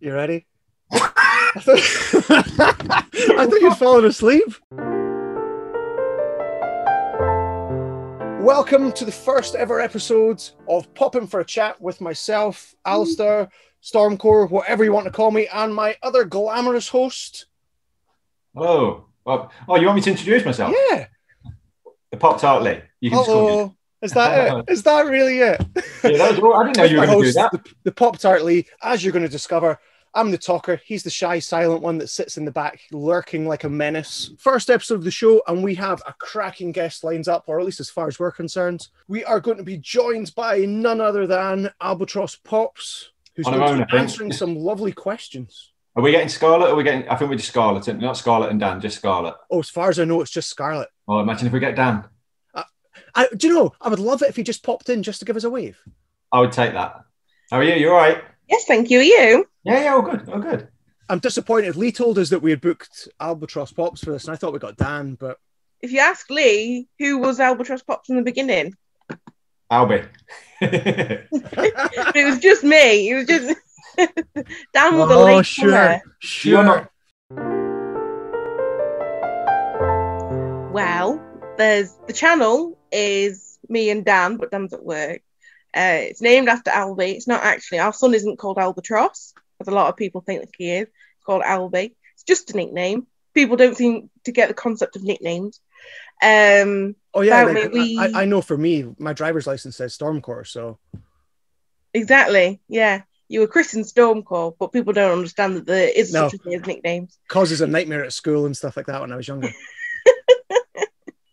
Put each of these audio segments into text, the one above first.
You ready? I thought you'd fallen asleep. Welcome to the first ever episode of Popping for a Chat with myself, Alistair, Stormcore, whatever you want to call me, and my other glamorous host. Hello. Oh, you want me to introduce myself? Yeah. The Pop Tart Lee. You can Hello. Is that it? Is that really it? Yeah, that was all. I didn't know you were going to do that. The Pop Tart Lee, as you're going to discover, I'm the talker. He's the shy, silent one that sits in the back, lurking like a menace. First episode of the show, and we have a cracking guest lined up, or at least as far as we're concerned. We are going to be joined by none other than Albatross Pops, who's going to be answering some lovely questions. Are we getting Scarlett? Or are we getting? I think we're just Scarlett, not Scarlett and Dan, just Scarlett. Oh, as far as I know, it's just Scarlett. Oh, imagine if we get Dan. Do you know? I would love it if he just popped in just to give us a wave. I would take that. How are you? You all right? Yes, thank you. Are you? Yeah, all good, all good. I'm disappointed. Lee told us that we had booked Albatross Pops for this, and I thought we got Dan, but... If you ask Lee, who was Albatross Pops in the beginning? Albie. It was just me. It was just... Dan was a late sure. Well, there's the channel is me and Dan, but Dan's at work. It's named after Albie. It's not actually. Our son isn't called Albatross, as a lot of people think that he is. It's called Albie. It's just a nickname. People don't seem to get the concept of nicknames. Oh yeah, I know. For me, my driver's license says Stormcore, so exactly. Yeah, you were christened Stormcore, but people don't understand that there is such a thing as nicknames. Causes a nightmare at school and stuff like that when I was younger.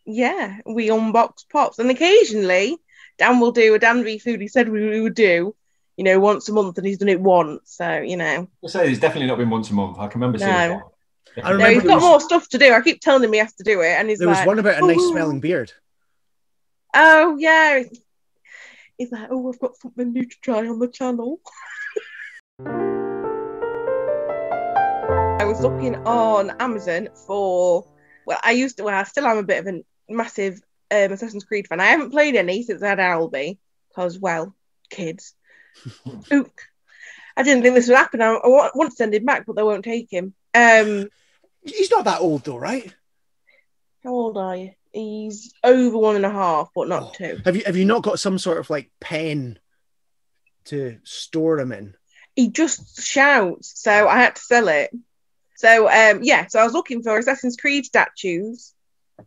Yeah, we unbox pops, and occasionally Dan will do a Dan V food. He said we would do, once a month, and he's done it once. So, I say he's definitely not been once a month. I can remember seeing it. No, he's got more stuff to do. I keep telling him he has to do it, and there was one about a nice smelling beard. Oh yeah, he's like, I've got something new to try on the channel. I was looking on Amazon for. I still am a bit of a massive Assassin's Creed fan. I haven't played any since I had Albie, because, kids. Ook. I didn't think this would happen. I want to send him back, but they won't take him. He's not that old, though, right? How old are you? He's over 1.5, but not 2. Have you not got some sort of, pen to store him in? He just shouts, so I had to sell it. So, so I was looking for Assassin's Creed statues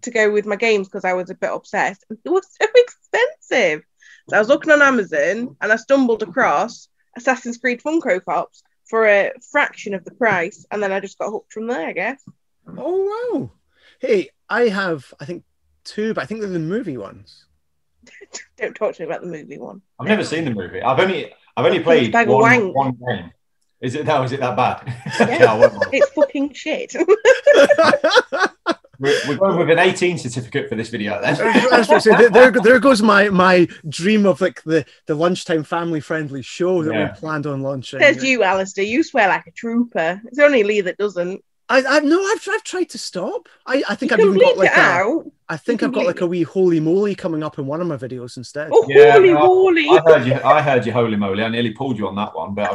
to go with my games because I was a bit obsessed. It was so expensive. So I was looking on Amazon and I stumbled across Assassin's Creed Funko Pops for a fraction of the price. And then I just got hooked from there, I guess. Oh, wow. Hey, I have, I think, 2, but I think they're the movie ones. Don't talk to me about the movie one. I've never seen the movie. I've only played one game. Is it that bad? Yeah, it's fucking shit. We're going with an 18 certificate for this video then. There goes my dream of the lunchtime family friendly show that we planned on launching. Says you, Alistair. You swear like a trooper. It's only Lee that doesn't. I've tried to stop. I think I've even got I've got a wee holy moly coming up in one of my videos instead. Oh, yeah, holy moly! I heard you holy moly. I nearly pulled you on that one, but I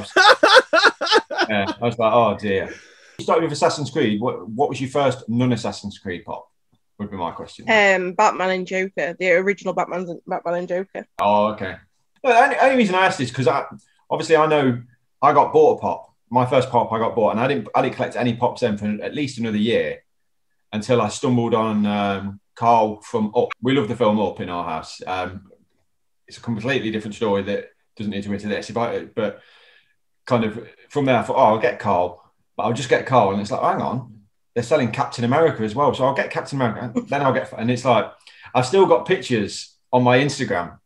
was like, oh dear. You started with Assassin's Creed. What was your first non-Assassin's Creed pop? Would be my question. Batman and Joker, the original Batman and Joker. Oh, okay. No, the only reason I asked is because I know I got bought a pop. My first pop I got bought, and I didn't collect any pops then for at least another year until I stumbled on Carl from Up. We love the film Up in our house. It's a completely different story that doesn't need to go into this. But kind of from there, I thought, I'll get Carl, but I'll just get Carl. And it's like, hang on, they're selling Captain America as well. So I'll get Captain America, then I'll get, and it's like, I've still got pictures on my Instagram.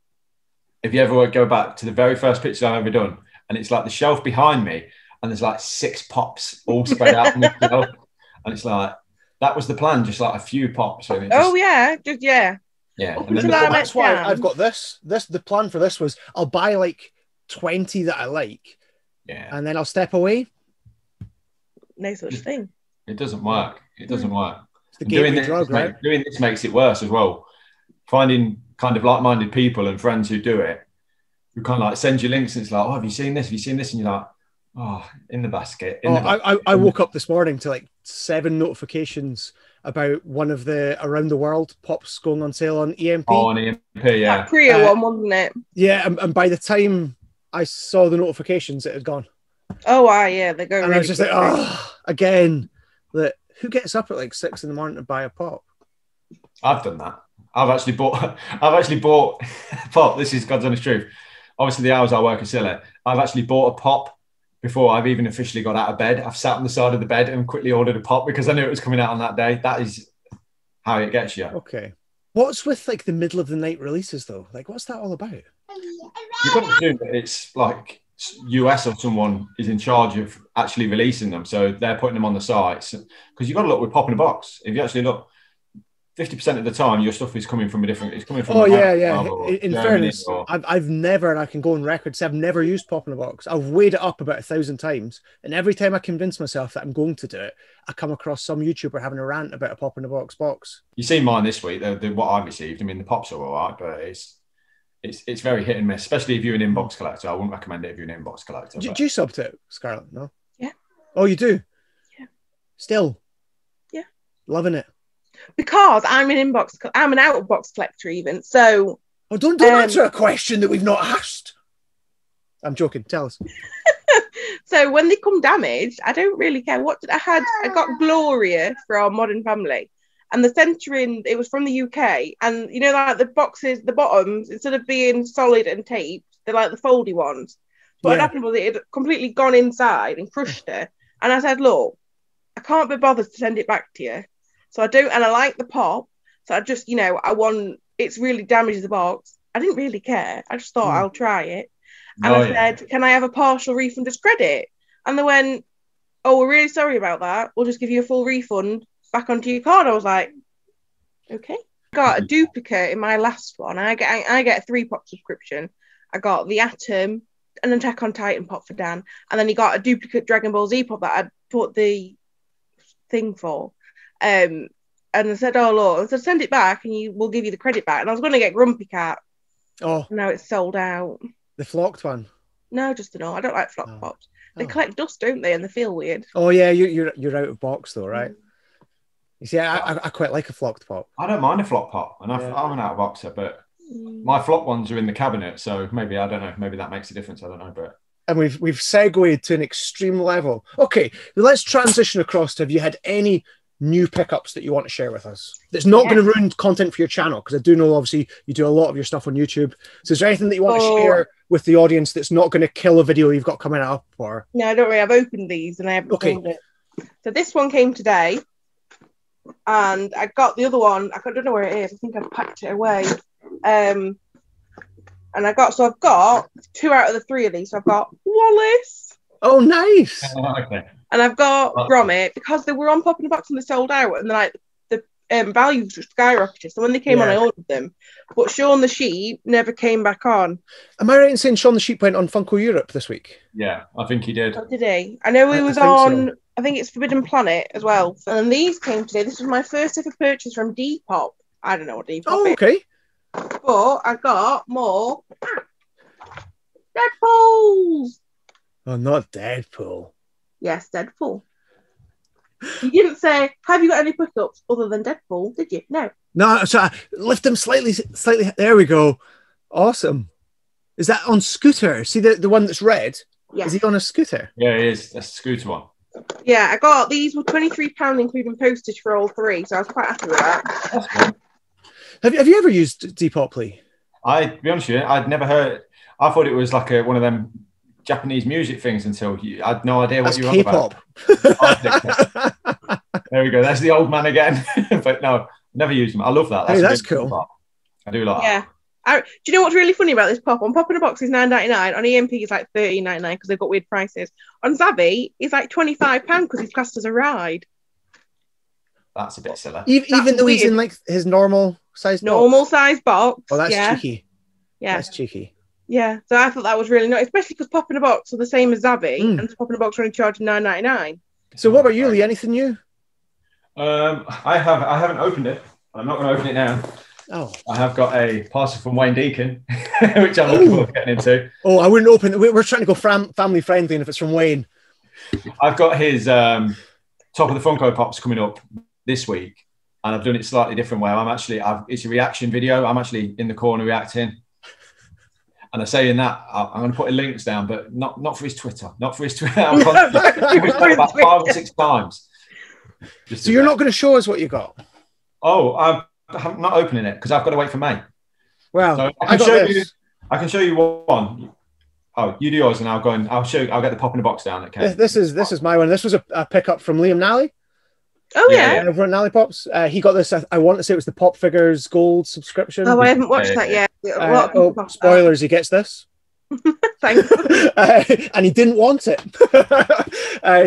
If you ever go back to the very first picture I've ever done, and it's like the shelf behind me, and there's 6 pops all spread out on the shelf. And it's like, that was the plan, just a few pops. Yeah. Yeah. And that's why I've got this. The plan for this was I'll buy 20 that I like. Yeah. And then I'll step away. No such thing. It doesn't work. It doesn't work. It's the gateway drug, right? Doing this makes it worse as well. Finding kind of like-minded people and friends who do it, who kind of send you links and it's like, oh, have you seen this? Have you seen this? And you're like, Oh, in the basket. I woke up this morning to like 7 notifications about one of the around the world pops going on sale on EMP. Oh, on EMP, yeah. That Priya one, wasn't it? Yeah, and by the time I saw the notifications, it had gone. Oh, yeah, they go. And really I was just quickly. like, oh, again, that who gets up at like 6 a.m. to buy a pop? I've done that. I've actually bought pop. This is God's honest truth. Obviously, the hours I work are silly. I've actually bought a pop before I've even officially got out of bed. I've sat on the side of the bed and quickly ordered a pop because I knew it was coming out on that day. That is how it gets you. Okay. What's with like the middle of the night releases though? Like, what's that all about? You've got to assume that it's like US or someone is in charge of actually releasing them. So they're putting them on the sites. Because you've got to look with Pop in a Box. If you actually look, 50% of the time your stuff is coming from a different. It's coming from. Oh yeah. In Germany fairness, or... I've never, and I can go on record say I've never used Pop in a Box. I've weighed it up about 1,000 times, and every time I convince myself that I'm going to do it, I come across some YouTuber having a rant about a Pop in a Box. You've seen mine this week. What I received. I mean, the pops are all right, but it's very hit and miss. Especially if you're an inbox collector. I wouldn't recommend it if you're an inbox collector. Do you sub to it, Scarlett? No. Yeah. Oh, you do. Yeah. Still. Yeah. Loving it. Because I'm an out of box collector even. So don't answer a question that we've not asked. I'm joking. Tell us. So when they come damaged, I don't really care. What did I had? I got Gloria from Modern Family, and the centering, it was from the UK, and you know, like the boxes, the bottoms, instead of being solid and taped, they're like the foldy ones. What had happened was it had completely gone inside and crushed it. And I said, look, I can't be bothered to send it back to you. So I don't, and I like the pop. So I just, it's really damaged the box. I didn't really care. I just thought I'll try it. And I said, can I have a partial refund as credit? And they went, oh, we're really sorry about that. We'll just give you a full refund back onto your card. I was like, okay. Got a duplicate in my last one. I get a 3-pop subscription. I got the Atom, an Attack on Titan pop for Dan, and then he got a duplicate Dragon Ball Z pop that I'd put the thing for. And I said, oh, Lord, I said, send it back and we'll give you the credit back. And I was going to get Grumpy Cat. Oh. Now it's sold out. The flocked one? No, just I don't like flock pops. They collect dust, don't they? And they feel weird. Oh, yeah, you're out of box though, right? You see, I quite like a flocked pop. I don't mind a flock pop, and I'm an out of boxer, but my flock ones are in the cabinet, so maybe, I don't know, maybe that makes a difference. I don't know, but. And we've segued to an extreme level. Okay, let's transition across to, have you had any new pickups that you want to share with us that's not going to ruin content for your channel? Because I do know, obviously, you do a lot of your stuff on YouTube. So is there anything that you want to share with the audience that's not going to kill a video you've got coming up? Or no, don't worry, I've opened these and I haven't sold it. So this one came today, and I got the other one. I don't know where it is. I think I've packed it away. And I've got 2 out of the 3 of these. So I've got Wallace. Oh, nice. Okay. And I've got Gromit, because they were on Pop in a Box and they sold out, and like the values just skyrocketed. So when they came on, I ordered them. But Shaun the Sheep never came back on. Am I right in saying Shaun the Sheep went on Funko Europe this week? Yeah, I think he did. Oh, did he? I know he was on. So. I think it's Forbidden Planet as well. And then these came today. This was my first ever purchase from Depop. I don't know what Depop is. Oh, okay. But I got more Deadpools. Oh, not Deadpool. Yes, Deadpool. You didn't say, have you got any pickups other than Deadpool, did you? No. No, so lift them slightly. There we go. Awesome. Is that on scooter? See the one that's red? Yeah. Is he on a scooter? Yeah, he is. That's a scooter one. Yeah, I got these were £23 including postage for all 3, so I was quite happy with that. That's good. Have you ever used Depop, Lee? To be honest with you, I'd never heard. I thought it was like one of them Japanese music things until I had no idea what you were on about. There we go. That's the old man again. But no, never used them. I love that. That's cool. I do like that. Do you know what's really funny about this pop? On Pop in a Box is $9.99. On EMP it's like $13.99 because they've got weird prices. On Zabby it's like £25 because he's classed as a ride. That's a bit silly. Even though he's in like his normal size box. Oh, that's cheeky. Yeah, that's cheeky. Yeah, so I thought that was really nice, especially because Pop in a Box are the same as Zabby, and Pop in a Box are only charging $9.99. So what about you, Lee? Anything new? I haven't opened it. I'm not going to open it now. Oh, I have got a parcel from Wayne Deacon, which I'm looking forward to getting into. Oh, I wouldn't open it. We're trying to go family friendly, and if it's from Wayne, I've got his top of the Funko Pops coming up this week, and I've done it slightly different way. It's a reaction video. I'm actually in the corner reacting. And I say in that, I'm going to put links down, but not for his Twitter. Not for his Twitter. I've about 5 or 6 times. So you're not going to show us what you got? Oh, I'm not opening it because I've got to wait for May. Well, so I can show you one. Oh, you do yours, and I'll go and I'll get the pop in the box down. Okay. This is my one. This was a pickup from Liam Nally. Oh yeah, over at Nally Pops. He got this. I want to say it was the Pop Figures Gold subscription. Oh, I haven't watched that yet. Spoilers! He gets this. Thanks. And he didn't want it.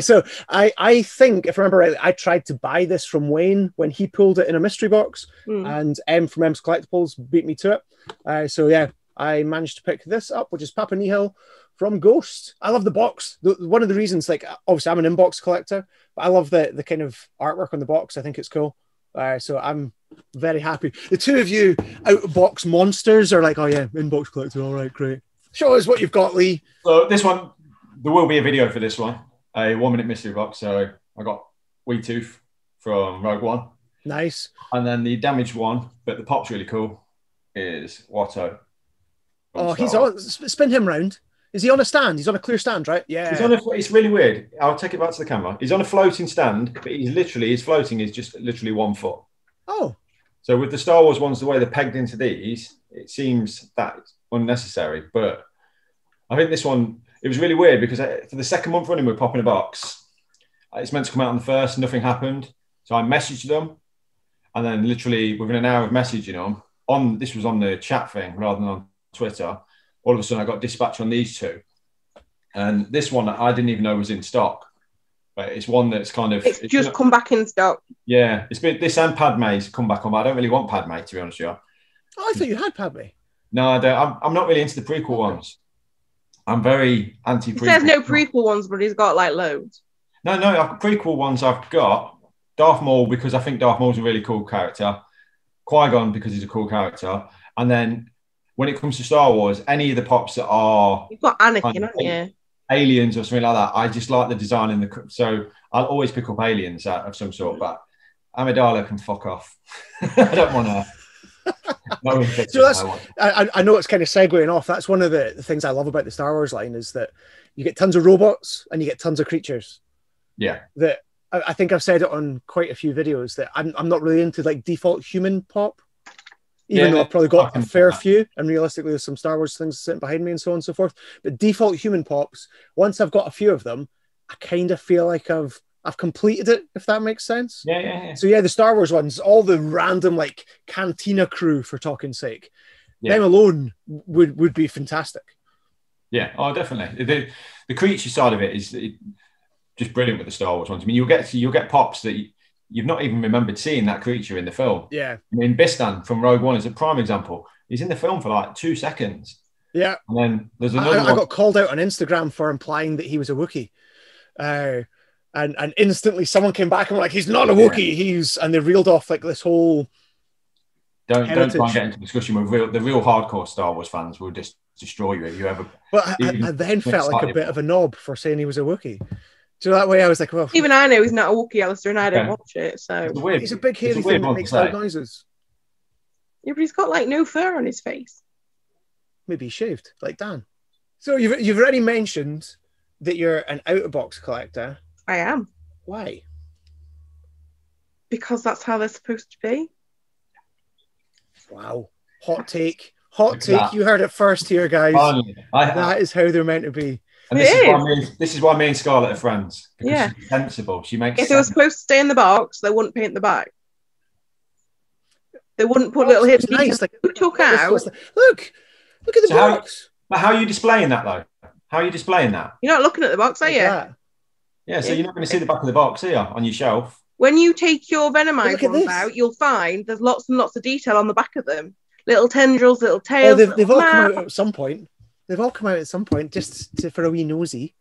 So I think, if I remember rightly, I tried to buy this from Wayne when he pulled it in a mystery box, and M from M's Collectibles beat me to it. So yeah, I managed to pick this up, which is Papa Nihil from Ghost. I love the box. One of the reasons, like, obviously I'm an inbox collector, but I love the kind of artwork on the box. I think it's cool. So I'm very happy. The two of you out of box monsters are like, oh yeah, inbox collector. All right, great. Show us what you've got, Lee. So this one, there will be a video for this one, a 1-minute mystery box. So I got Wee Tooth from Rogue One. Nice. And then the damaged one, but the pop's really cool, is Watto. Oh, he's on. Spin him round. Is he on a stand? He's on a clear stand, right? Yeah. It's really weird. I'll take it back to the camera. He's on a floating stand, but his floating is just literally 1 foot. Oh. So with the Star Wars ones, the way they're pegged into these, it seems that unnecessary. But I think this one, it was really weird because for the second month running with Pop in a Box, it's meant to come out on the 1st, nothing happened. So I messaged them, and then literally within an hour of messaging them, this was on the chat thing rather than on Twitter, all of a sudden I got dispatch on these two. And this one I didn't even know was in stock. But it's one that's kind of... It's just come back in stock. Yeah. It's been this and Padme's come back on, but I don't really want Padme, to be honest with you. Oh, I thought you had Padme. No, I don't. I'm not really into the prequel ones. I'm very anti-prequel. He says no prequel ones, but he's got like loads. No, prequel ones I've got. Darth Maul, because I think Darth Maul's a really cool character. Qui-Gon, because he's a cool character. And then when it comes to Star Wars, any of the pops that are... You've got Anakin, haven't you? Aliens or something like that. I just like the design in the... So I'll always pick up aliens of some sort, but Amidala can fuck off. I don't want to... So I know it's kind of segueing off. That's one of the things I love about the Star Wars line is that you get tons of robots and you get tons of creatures. Yeah. That I think I've said it on quite a few videos that I'm not really into like default human pop, even though I've probably got a fair few, and realistically there's some Star Wars things sitting behind me and so on and so forth. But default human pops, once I've got a few of them, I kind of feel like I've completed it, if that makes sense. Yeah. So yeah, the Star Wars ones, all the random like Cantina crew, for talking sake, them alone would be fantastic. Yeah, oh, definitely. The creature side of it is just brilliant with the Star Wars ones. I mean, you'll get pops that you've not even remembered seeing that creature in the film. Yeah. I mean, Bistan from Rogue One is a prime example. He's in the film for like 2 seconds. Yeah. And then there's another I got called out on Instagram for implying that he was a Wookiee. And instantly someone came back and were like, he's not a Wookiee, and they reeled off like this whole Don't try and get into discussion with the real hardcore Star Wars fans will just destroy you if you ever... But I then felt like a bit of a knob for saying he was a Wookiee. So that way I was like, well... Even I know he's not a Wookiee, Alistair, and I don't watch it, so... He's a big hairy thing that makes loud noises. Yeah, but he's got like no fur on his face. Maybe he's shaved, like Dan. So you've already mentioned that you're an out-of-box collector. I am. Why? Because that's how they're supposed to be. Wow. Hot take. Hot take. You heard it first here, guys. That is how they're meant to be. And this is why me and Scarlett are friends. Because she's sensible. She makes If they were supposed to stay in the box, they wouldn't paint the back. They wouldn't put little hidden details. Like, took out. Look at the box. But how are you displaying that, though? How are you displaying that? You're not looking at the box, are you? Yeah, so you're not going to see the back of the box, are you, on your shelf? When you take your Venomized ones out, you'll find there's lots and lots of detail on the back of them. Little tendrils, little tails. They've all come out at some point. They've all come out at some point, just for a wee nosy.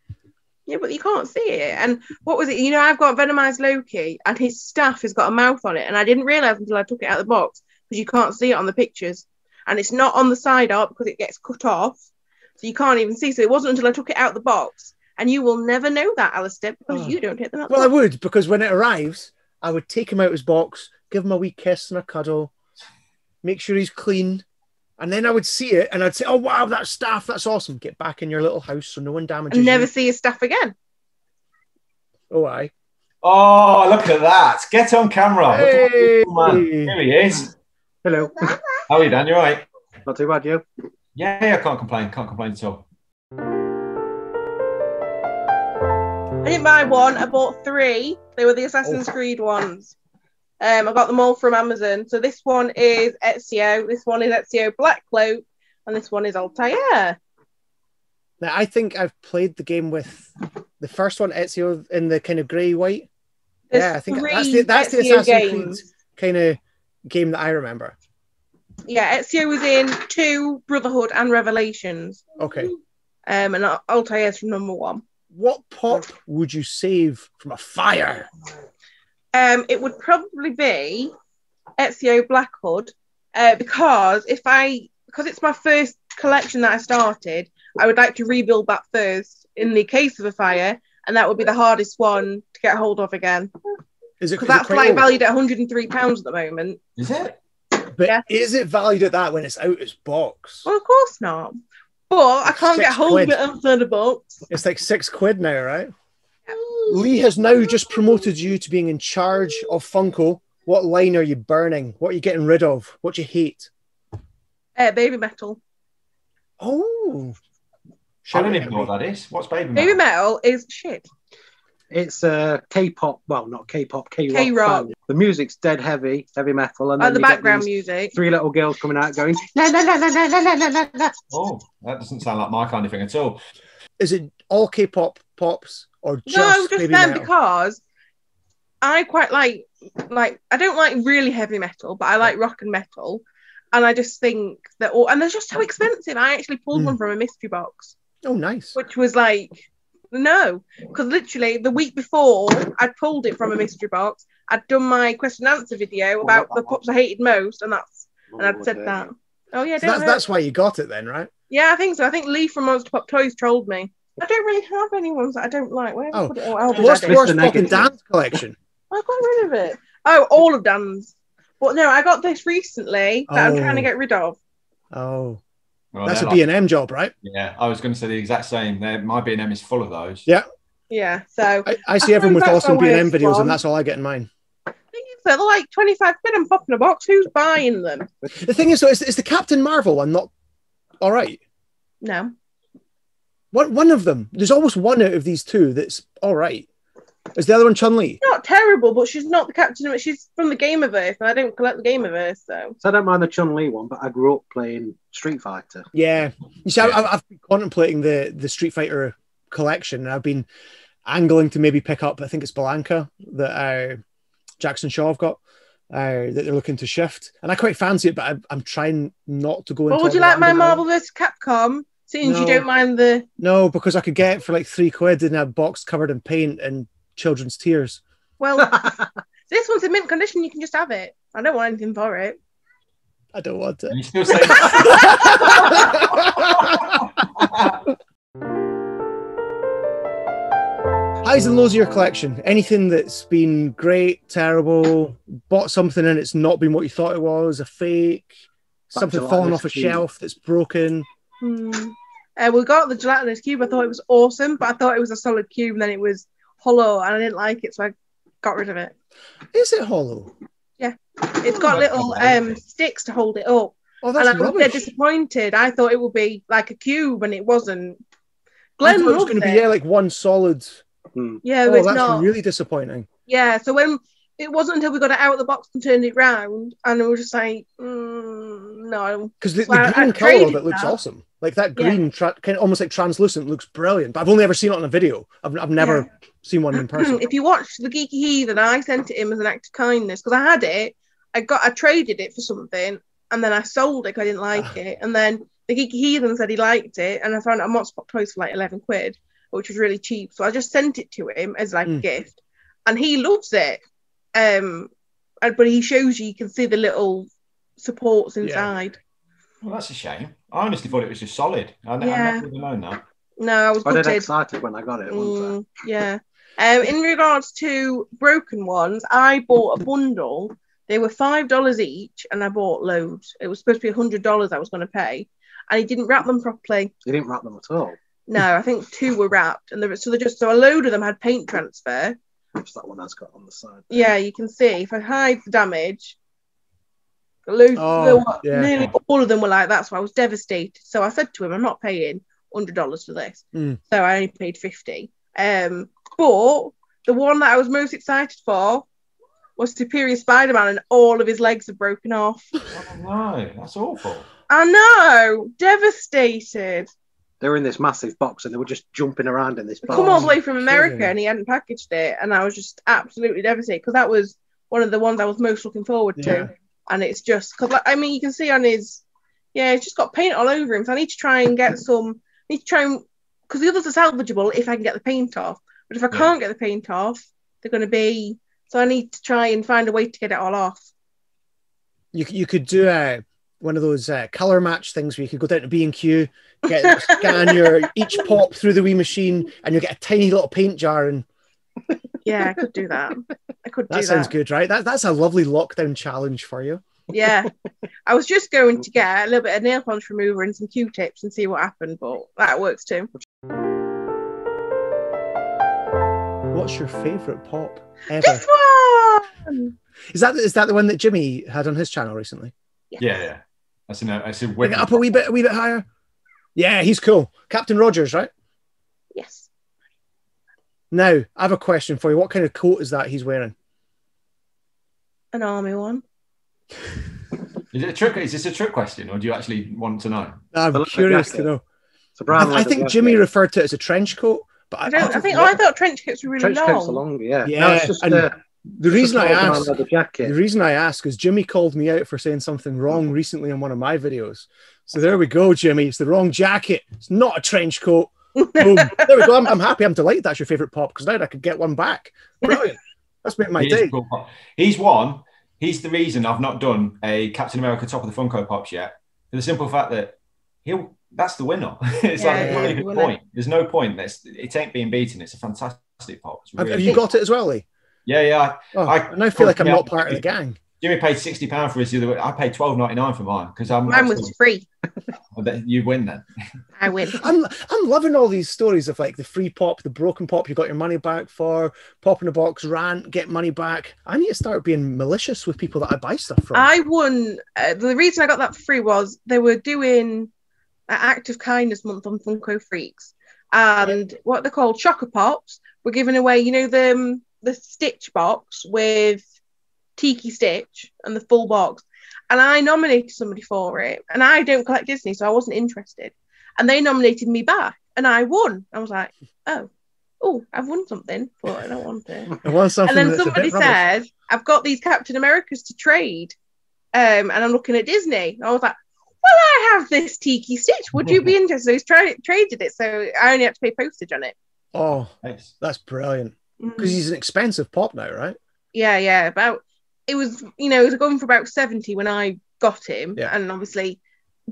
Yeah, but you can't see it. And what was it? You know, I've got Venomized Loki, and his staff has got a mouth on it, and I didn't realise until I took it out of the box, because you can't see it on the pictures. And it's not on the side art because it gets cut off, so you can't even see. So it wasn't until I took it out of the box And you will never know that, Alistair, because you don't hit them out. Well, I would, because when it arrives, I would take him out of his box, give him a wee kiss and a cuddle, make sure he's clean, and then I would see it and I'd say, oh, wow, that's staff, that's awesome. Get back in your little house so no one damages and never you. see his stuff again. Oh, aye. Oh, look at that. Get on camera. Hey. Look at that man. Here he is. Hello. How are you, Dan? You all right? Not too bad, you? Yeah, I can't complain. Can't complain at all. I didn't buy one. I bought 3. They were the Assassin's Creed ones. I got them all from Amazon. So this one is Ezio. This one is Ezio Black Cloak. And this one is Altair. Now, I think I've played the game with the first one, Ezio, in the kind of grey-white. Yeah, I think that's the Assassin's Creed kind of game that I remember. Yeah, Ezio was in 2, Brotherhood and Revelations. Okay. And Altair's from number 1. What pop would you save from a fire? It would probably be Ezio Black Hood, because it's my first collection that I started, I would like to rebuild that first in the case of a fire, and that would be the hardest one to get hold of again. Is it? Because that's like valued at £103 at the moment. Is it? But yeah. Is it valued at that when it's out its box? Well, of course not. But I can't get hold of it outside the box. It's like £6 now, right? Lee has now just promoted you to being in charge of Funko. What line are you burning? What are you getting rid of? What do you hate? Baby Metal. Oh. I don't even know what that is. What's Baby Metal? Baby Metal is shit. It's K-pop, well, not K-pop, K-rock. K-rock. The music's dead heavy metal. And then the background music. 3 little girls coming out going, la, la, la, la, la, la, la, la, la. Oh, that doesn't sound like my kind of thing at all. Is it all K-pop pops or just Baby them Metal? Because I quite like, I don't like really heavy metal, but I like rock and metal. And I just think that, and they're just so expensive. I actually pulled one from a mystery box. Oh, nice. Which was like, no, because literally the week before I pulled it from a mystery box, I'd done my question and answer video about the pops I hated most, and I'd said that. Oh yeah, so that's why you got it then, right? Yeah, I think so. I think Lee from Monster Pop Toys trolled me. I don't really have any ones that I don't like. Where have I put it? What's fucking Dan's collection? I got rid of it. Oh, all of Dan's. But no, I got this recently that I'm trying to get rid of. Oh. Well, that's a B&M job, right? Yeah, I was going to say the exact same. My B&M is full of those. Yeah. Yeah, so... I see everyone with awesome B&M videos, and that's all I get in mine. They're like 25 quid and pop in a box. Who's buying them? The thing is, though, is the Captain Marvel one not all right? No. One of them. There's always one out of these two that's all right. Is the other one Chun-Li? Not terrible, but she's not the Captain. She's from the Gamerverse, and I don't collect the Gamerverse, so I don't mind the Chun-Li one, but I grew up playing Street Fighter. Yeah. You see, I've been contemplating the Street Fighter collection, and I've been angling to maybe pick up, I think it's Blanca, that Jackson Shaw have got, that they're looking to shift. And I quite fancy it, but I'm trying not to go into... Well, would you like my Marvel vs. Capcom? Since you don't mind the... No, because I could get it for like £3 in a box covered in paint and children's tears. Well, this one's in mint condition. You can just have it. I don't want anything for it. I don't want it. And you still say highs and lows of your collection. Anything that's been great, terrible, bought something and it's not been what you thought it was, a fake, something falling off a shelf that's broken. We got the gelatinous cube. I thought it was awesome, but I thought it was a solid cube, and then it was hollow, and I didn't like it, so I got rid of it. Is it hollow? Yeah, it's got little sticks to hold it up. Oh, that's and I was disappointed. I thought it would be like a cube, and it wasn't. Glenn I thought it was going to be like one solid. Yeah, that's not really disappointing. Yeah, so when it wasn't until we got it out of the box and turned it round, and we were just like, no. Because the green colour of it looks awesome. Like that green, kind of almost like translucent, looks brilliant. But I've only ever seen it on a video. I've never seen one in person. If you watch The Geeky Heathen, I sent it him as an act of kindness because I had it. I traded it for something, and then I sold it because I didn't like it. And then The Geeky Heathen said he liked it, and I found it on Monster Pop Toys for like 11 quid, which was really cheap. So I just sent it to him as like a gift, and he loves it. But he shows you can see the little supports inside. Well, that's a shame. I honestly thought it was just solid. I never known that. No, I was I was gutted. excited when I got it, wasn't Yeah. In regards to broken ones, I bought a bundle. They were $5 each, and I bought loads. It was supposed to be $100 I was going to pay, and he didn't wrap them properly. You didn't wrap them at all. No, I think 2 were wrapped, and so a load of them had paint transfer. What's that one that's got on the side? Yeah, you can see if I hide the damage. Nearly all of them were like that, so I was devastated. So I said to him, "I'm not paying $100 for this." So I only paid $50. But the one that I was most excited for was Superior Spider-Man, and all of his legs have broken off. Oh no, that's awful. I know, devastated. They were in this massive box and they were just jumping around in this box. Come all the way from America and he hadn't packaged it, and I was just absolutely devastated because that was one of the ones I was most looking forward to. And it's just because, I mean, you can see on his, it's just got paint all over him. So I need to try and get some. Because the others are salvageable if I can get the paint off. But if I can't get the paint off, they're going to be. So I need to try and find a way to get it all off. You could do one of those color match things where you could go down to B&Q, scan your each pop through the wee machine, and you get a tiny little paint jar. And yeah, I could do that. That sounds good, right? That's a lovely lockdown challenge for you. Yeah, I was just going to get a little bit of nail polish remover and some Q-tips and see what happened, but that works too. What's your favourite pop ever? This one! Is that the one that Jimmy had on his channel recently? Yes. Yeah. That's a Bring it up a wee bit higher. Yeah, he's cool. Captain Rogers, right? Yes. Now, I have a question for you. What kind of coat is that he's wearing? An army one. Is it a trick? Is this a trick question, or do you actually want to know? I'm curious to know. I think Jimmy referred to it as a trench coat, but I thought trench coats were really long. Coats are long, yeah. No, it's just, the reason I ask is Jimmy called me out for saying something wrong recently in one of my videos. So there we go, Jimmy. It's the wrong jacket. It's not a trench coat. Boom. There we go. I'm happy. I'm delighted that's your favourite pop because now I could get one back. Brilliant. That's made my day. Cool. He's the reason I've not done a Captain America top of the Funko Pops yet. For the simple fact that that's the winner. It's not even a point. There's no point. It ain't being beaten. It's a fantastic pop. Have you got it as well, Lee? Yeah. I now feel like I'm not part of the gang. Jimmy paid £60 for his the other way. I paid $12.99 for mine because mine was free. You win then. I win. I'm loving all these stories of like the free pop, the broken pop you got your money back for, pop in a box, rant, get money back. I need to start being malicious with people that I buy stuff from. I won. The reason I got that for free was they were doing an Act of Kindness month on Funko Freaks, and what they're called Chocker Pops were giving away. You know the Stitch box with Tiki Stitch and the full box, and I nominated somebody for it, and I don't collect Disney, so I wasn't interested, and they nominated me back and I won. I was like, oh I've won something, but I don't want it. I want something. And then somebody said, I've got these Captain Americas to trade, and I'm looking at Disney. I was like, well, I have this Tiki Stitch, would you be interested? So he's traded it, so I only have to pay postage on it. Oh, nice. That's brilliant, because he's an expensive pop now, right? Yeah, it was going for about 70 when I got him, and obviously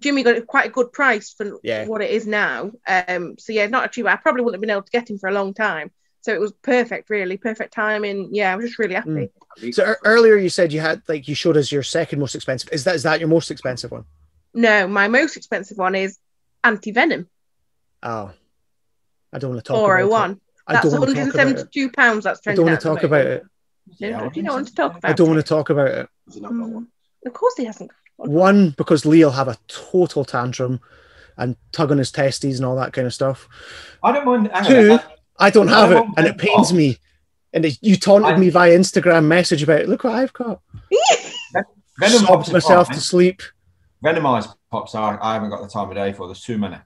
Jimmy got quite a good price for what it is now. So not actually, I probably wouldn't have been able to get him for a long time. So it was perfect, really perfect timing. Yeah, I was just really happy. So earlier you said you showed us your second most expensive. Is that your most expensive one? No, my most expensive one is Anti-Venom. Oh, I don't want to talk 401. about it. That's £172. That's trending. I don't want to talk about it. No, do you not want to talk about it? I don't want to talk about it. Of course he hasn't. One, because Lee will have a total tantrum and tug on his testes and all that kind of stuff. I don't mind. Two, I don't have it, and it pains me. And you taunted me via Instagram message about it. Look what I've got. Venom Sobbed myself to sleep. Venomized pops, I haven't got the time of day for. There's too many.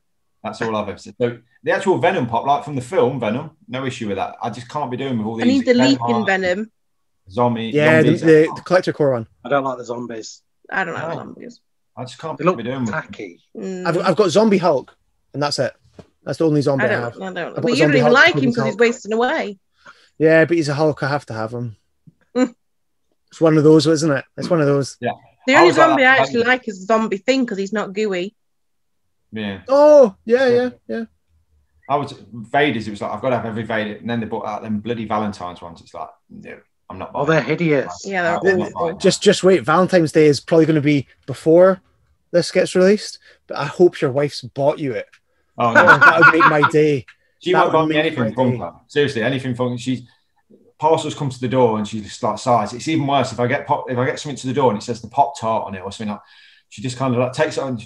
That's all I've ever said. So the actual Venom pop, like from the film Venom, no issue with that. I just can't be doing with all these. I need the leaping Venom. Zombies. Yeah, the collector core one. I don't like the zombies. I don't like the zombies. I just can't be doing with tacky. I've got Zombie Hulk, and that's it. That's the only zombie I have. I don't. But you don't even like him because he's wasting away. Yeah, but he's a Hulk. I have to have him. It's one of those, isn't it? It's one of those. Yeah. The only zombie I actually like is the Zombie Thing because he's not gooey. Yeah. Oh, yeah. I was Vader's. It was like I've got to have every Vader, and then they brought out them bloody Valentine's ones. It's like, no, I'm not buying. Oh, they're hideous. Yeah, they're awful. Just wait. Valentine's Day is probably going to be before this gets released, but I hope your wife's bought you it. Oh no, that would make my day. She won't buy me anything from Funko. Seriously, anything from parcels come to the door and she just starts sighs. It's even worse if I get something to the door and it says the Pop Tart on it or something like. She just kind of like takes it on.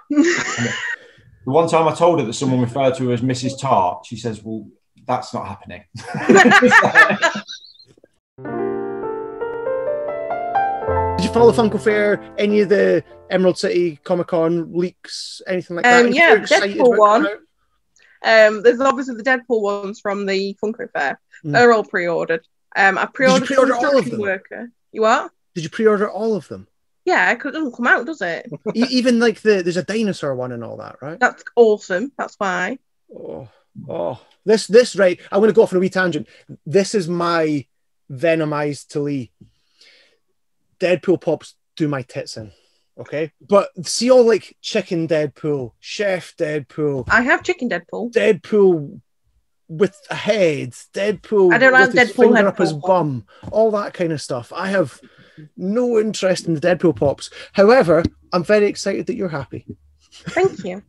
The one time I told her that someone referred to her as Mrs. Tart, she says, "Well, that's not happening." Did you follow Funko Fair? Any of the Emerald City Comic Con leaks? Anything like that? Yeah, Deadpool one. There's obviously the Deadpool ones from the Funko Fair. They're all pre-ordered. I pre-ordered. Did you pre-order all of them? Worker. You what? Did you pre-order all of them? Yeah, it doesn't come out, does it? Even like there's a dinosaur one and all that, right? That's awesome. That's why. This right. I'm going to go off on a wee tangent. This is my Venomized to Lee. Deadpool pops do my tits in. Okay, but see all like chicken Deadpool, chef Deadpool. I have chicken Deadpool. Deadpool with a head. Deadpool. I don't like with his Deadpool finger up his Deadpool. bum. All that kind of stuff. I have no interest in the Deadpool pops. However, I'm very excited that you're happy. Thank you.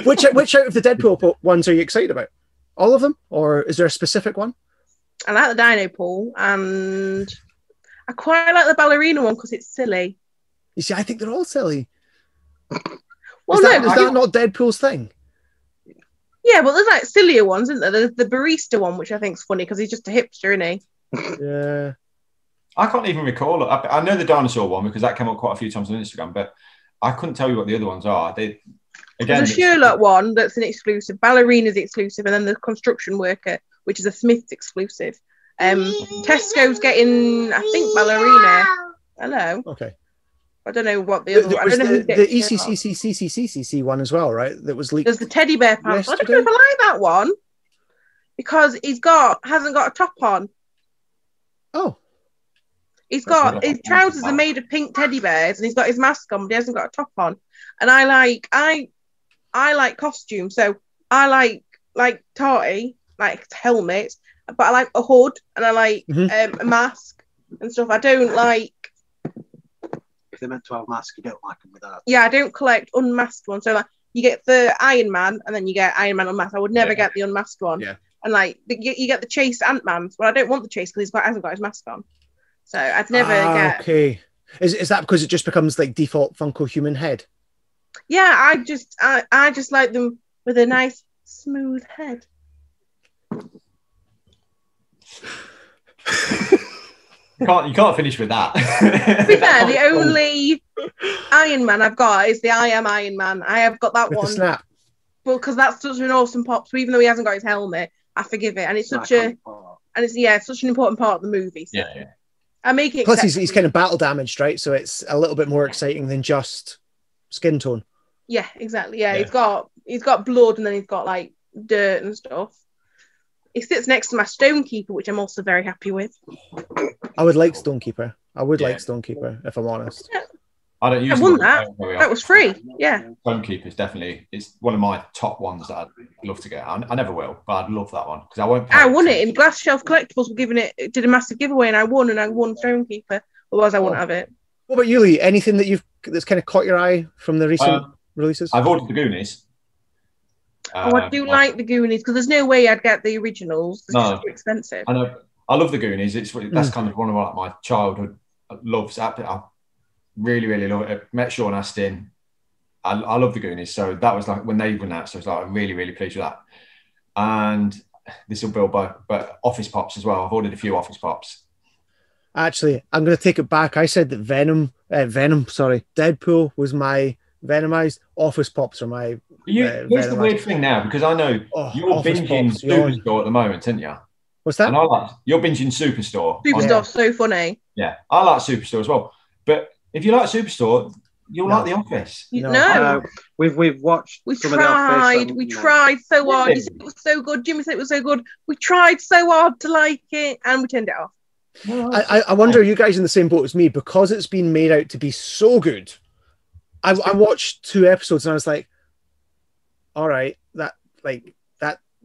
Which out of the Deadpool ones are you excited about? All of them, or is there a specific one? I like the Dino Pool, and I quite like the ballerina one because it's silly. You see, I think they're all silly. Well, is that not Deadpool's thing? Yeah, but there's like sillier ones, isn't there? There's the barista one, which I think is funny because he's just a hipster, isn't he? Yeah. I can't even recall it. I know the dinosaur one because that came up quite a few times on Instagram, but I couldn't tell you what the other ones are. There's a Sherlock one that's an exclusive, ballerina's exclusive, and then the construction worker, which is a Smith's exclusive. Tesco's getting, I think, ballerina. Hello. Okay. I don't know what the other one. I don't know who the ECCCCCCC one as well, right? That was leaked. There's the teddy bear pants. I don't know if I like that one because hasn't got a top on. Oh. His trousers are made of pink teddy bears, and he's got his mask on, but he hasn't got a top on. And I like costumes, so I like tarty, like helmet, but I like a hood and I like a mask and stuff. I don't like. If they're meant to have masks, you don't like them without. Yeah, I don't collect unmasked ones. So like, you get the Iron Man, and then you get Iron Man unmasked. I would never get the unmasked one. Yeah. And like you get the Chase Ant-Man. Well, I don't want the Chase because hasn't got his mask on. So I'd never get. Okay. Is that because it just becomes like default Funko human head? Yeah, I just like them with a nice smooth head. You can't finish with that. To be fair, the only Iron Man I've got is the I Am Iron Man. I have got that with one. The snap. Well, because that's such an awesome pop. So even though he hasn't got his helmet, I forgive it, and it's such an important part of the movie. So. Yeah. I make it. Plus, he's kind of battle damaged, right? So it's a little bit more exciting than just skin tone. Yeah, exactly. Yeah, he's got blood, and then he's got like dirt and stuff. He sits next to my Stonekeeper, which I'm also very happy with. I would like Stonekeeper. I would like Stonekeeper, if I'm honest. Yeah. I won that. That was free. Yeah. Stonekeeper is definitely one of my top ones that I'd love to get. I never will, but I'd love that one because I won't. I won it in Glass Shelf Collectibles. Did a massive giveaway, and I won Stonekeeper. Otherwise, I wouldn't have it. What about you, Lee? Anything that's kind of caught your eye from the recent releases? I've ordered the Goonies. I do like the Goonies because there's no way I'd get the originals. It's just too expensive. I know. I love the Goonies. That's kind of one of my childhood loves. I really, really love it. I met Sean Astin. I love the Goonies. So that was like when they went out. So I was like, I'm really, really pleased with that. And this will build but Office Pops as well. I've ordered a few Office Pops. Actually, I'm going to take it back. I said that Deadpool was my Venomized. Office Pops are my. Here's the weird thing now, because I know you're binging Superstore at the moment, aren't you? What's that? And you're binging Superstore. Superstore's so funny. Yeah, I like Superstore as well. But if you like Superstore, you'll like The Office. No. We've watched. We tried. We tried so hard. You said it was so good. Jimmy said it was so good. We tried so hard to like it, and we turned it off. I wonder, are you guys in the same boat as me? Because it's been made out to be so good. I watched 2 episodes and I was like, all right,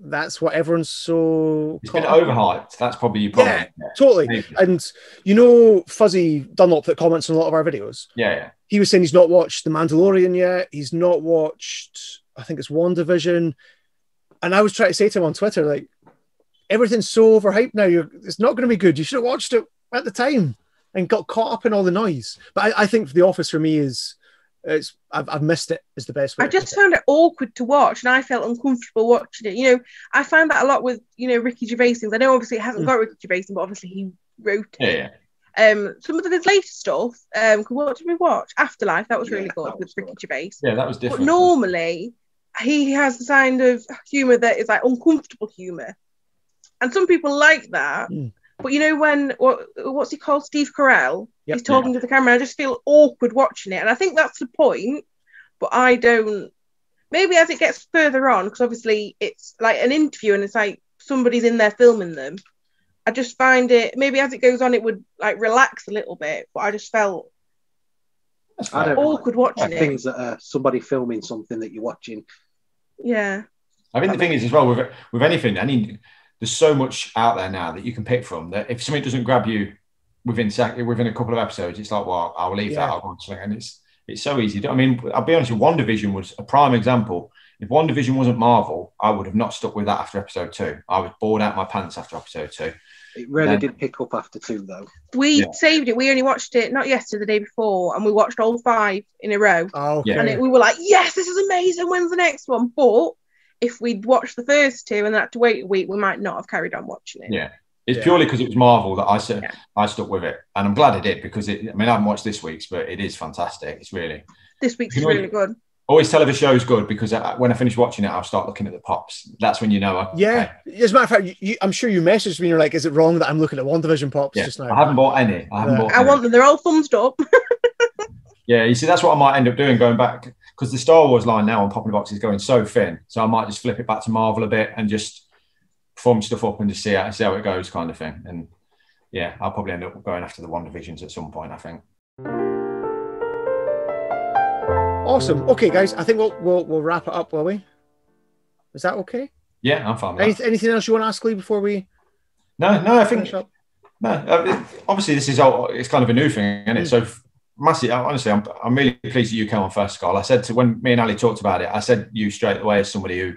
that's what everyone's so It's been caught up on. overhyped. That's probably your problem. Yeah, totally. Maybe. And you know, Fuzzy Dunlop that comments on a lot of our videos. Yeah. He was saying he's not watched The Mandalorian yet. He's not watched, I think it's WandaVision. And I was trying to say to him on Twitter, like, everything's so overhyped now. It's not going to be good. You should have watched it at the time and got caught up in all the noise. But I think The Office for me I've missed it is the best way. I just found it awkward to watch, and I felt uncomfortable watching it. You know, I find that a lot with Ricky Gervais things. I know obviously it hasn't got Ricky Gervais, but obviously he wrote it. Yeah. Some of his later stuff. What did we watch? Afterlife. That was really good with Ricky Gervais. Yeah, that was different. But normally he has the kind of humour that is like uncomfortable humour, and some people like that. But you know when what's he called? Steve Carell. Yep. He's talking to the camera. I just feel awkward watching it, and I think that's the point. But I don't. Maybe as it gets further on, because obviously it's like an interview, and it's like somebody's in there filming them. I just find it. Maybe as it goes on, it would like relax a little bit. But I just felt awkward watching it. Things that are somebody filming something that you're watching. Yeah. I think the thing is as well with anything, there's so much out there now that you can pick from that if something doesn't grab you within a couple of episodes, it's like, well, I'll leave that. I'll go on something. And it's so easy. I mean, I'll be honest with you, WandaVision was a prime example. If WandaVision wasn't Marvel, I would have not stuck with that after episode 2. I was bored out my pants after episode 2. It really did pick up after 2, though. We saved it. We only watched it, not yesterday, the day before, and we watched all 5 in a row. Oh, okay. And we were like, yes, this is amazing. When's the next one? But if we'd watched the first 2 and had to wait a week, we might not have carried on watching it. Yeah. It's purely because it was Marvel that I stuck with it. And I'm glad I did because I haven't watched this week's, but it is fantastic. It's really... This week's is really good. Always tell if a show's good because when I finish watching it, I'll start looking at the pops. That's when you know. Yeah. As a matter of fact, I'm sure you messaged me and you're like, is it wrong that I'm looking at WandaVision pops just now? I haven't bought any. I want them. They're all thumbs up. Yeah, you see, that's what I might end up doing going back because the Star Wars line now on Popping Box is going so thin. So I might just flip it back to Marvel a bit and just form stuff up and just see how it goes kind of thing. And yeah, I'll probably end up going after the WandaVisions at some point, I think. Awesome. Okay, guys, I think we'll wrap it up, will we? Is that okay? Yeah, I'm fine with that. Anything else you want to ask Lee before we? No, I think obviously this is it's kind of a new thing, isn't it? So massive. Honestly, I'm really pleased that you came on first, Scott. I said when me and Ali talked about it, I said you straight away as somebody who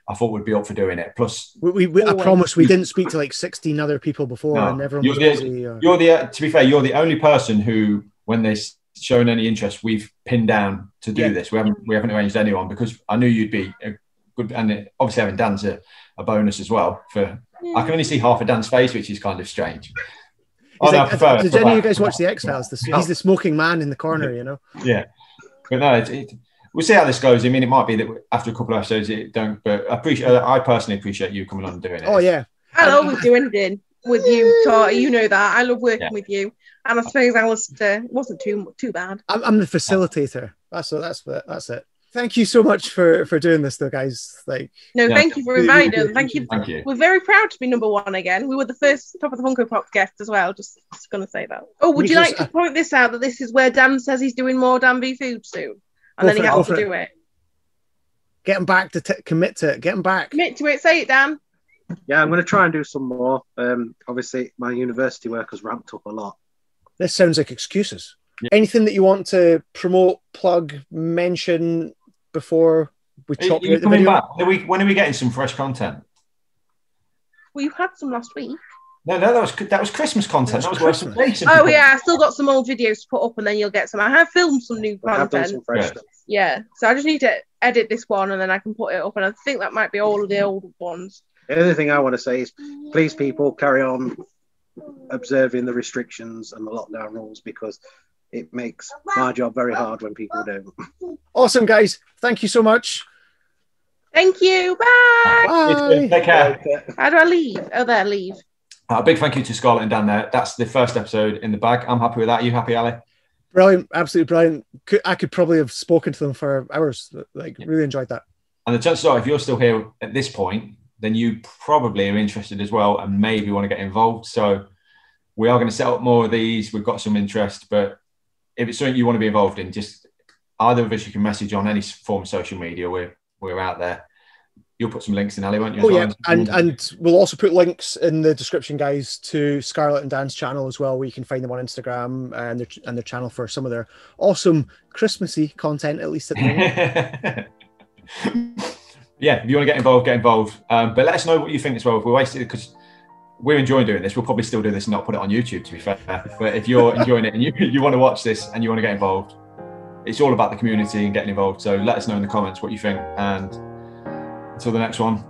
I thought would be up for doing it. Plus, I promise we didn't speak to like 16 other people before, and everyone was busy. To be fair, you're the only person who, when they shown any interest, we've pinned down to do this. We haven't arranged anyone because I knew you'd be a good, and obviously having Dan's a bonus as well. I can only see half of Dan's face, which is kind of strange. Did any of you guys watch the X-Files? He's the smoking man in the corner, you know. Yeah, but no, we'll see how this goes. I mean, it might be that after a couple of episodes it don't. But I personally appreciate you coming on and doing it. Oh yeah, I'll always do anything with you, Tor. You know that I love working with you. And I suppose Alistair wasn't too bad. I'm the facilitator. That's it. Thank you so much for doing this, though, guys. Thank you for inviting us. Thank you. We're very proud to be number 1 again. We were the first Top of the Funko Pop guest as well. Just going to say that. Oh, would you like to point this out that this is where Dan says he's doing more Dan v Food soon, and then he has to do it. Get him back to commit to it. Get him back. Commit to it. Say it, Dan. Yeah, I'm going to try and do some more. Obviously, my university work has ramped up a lot. This sounds like excuses. Yeah. Anything that you want to promote, plug, mention before we chop you out the video? Back? When are we getting some fresh content? Well, you had some last week. No, that was Christmas content. That was Christmas. Oh yeah, I still got some old videos to put up, and then you'll get some. I have filmed some new content. Some fresh stuff. Yeah, so I just need to edit this one, and then I can put it up. And I think that might be all of the old ones. The other thing I want to say is, please, people, carry on observing the restrictions and the lockdown rules because it makes my job very hard when people don't. Awesome, guys. Thank you so much. Thank you. Bye. Bye. Take care. How do I leave? Oh, there, leave. A big thank you to Scarlett and Dan there. That's the first episode in the bag. I'm happy with that. Are you happy, Ali? Brilliant. Absolutely brilliant. I could probably have spoken to them for hours. Really enjoyed that. And the chances are, if you're still here at this point, then you probably are interested as well and maybe want to get involved. So we are going to set up more of these. We've got some interest, but if it's something you want to be involved in, just either of us, you can message on any form of social media. We're we're out there. You'll put some links in, Ali, won't you? Oh yeah, and we'll also put links in the description, guys, to Scarlett and Dan's channel as well, where you can find them on Instagram and their channel for some of their awesome Christmassy content, at least at the moment. Yeah, if you want to get involved, get involved. But let us know what you think as well. If we're wasted, because we're enjoying doing this, we'll probably still do this and not put it on YouTube, to be fair. But if you're enjoying it and you want to watch this and you want to get involved, it's all about the community and getting involved. So let us know in the comments what you think. And until the next one,